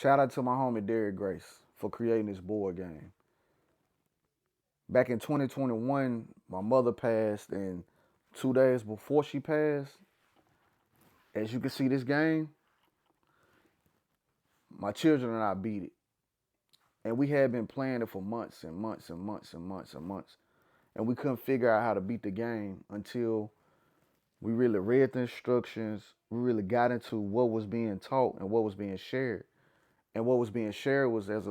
Shout out to my homie Derrick Grace for creating this board game. Back in 2021, my mother passed, and 2 days before she passed, as you can see, this game, my children and I beat it. And we had been playing it for months and months and months and months and months. And we couldn't figure out how to beat the game until we really read the instructions. We really got into what was being taught and what was being shared. And what was being shared was as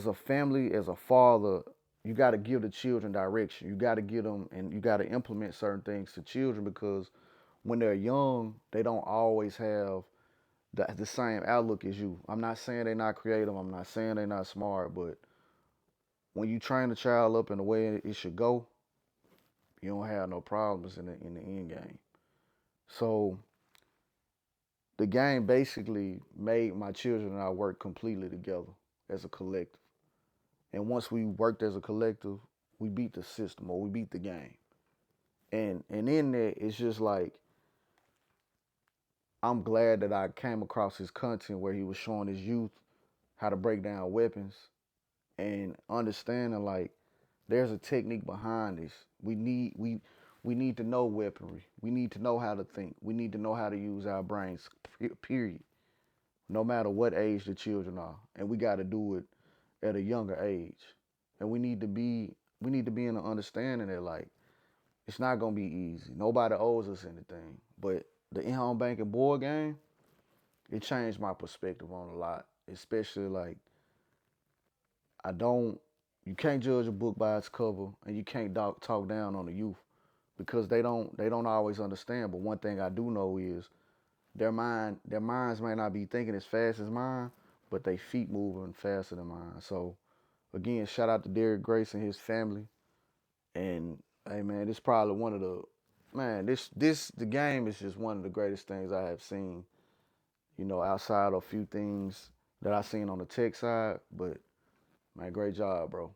a family, as a father, you got to give the children direction. You got to give them and you got to implement certain things to children because when they're young, they don't always have the same outlook as you. I'm not saying they're not creative. I'm not saying they're not smart, but when you train a child up in the way it should go, you don't have no problems in the end game. So the game basically made my children and I work completely together as a collective. And once we worked as a collective, we beat the system or we beat the game. And in that, it's just like I'm glad that I came across his content where he was showing his youth how to break down weapons and understanding like there's a technique behind this. We need to know weaponry. We need to know how to think. We need to know how to use our brains. Period. No matter what age the children are, and we got to do it at a younger age. And we need to be in the understanding that like it's not gonna be easy. Nobody owes us anything. But the in-home banking board game, it changed my perspective on a lot. Especially like I don't you can't judge a book by its cover and you can't talk down on the youth because they don't always understand. But one thing I do know is their minds may not be thinking as fast as mine, but they feet moving faster than mine. So again, shout out to Derrick Grace and his family. And hey man, this probably one of the man, this the game is just one of the greatest things I have seen, outside of a few things that I seen on the tech side. But man, great job, bro.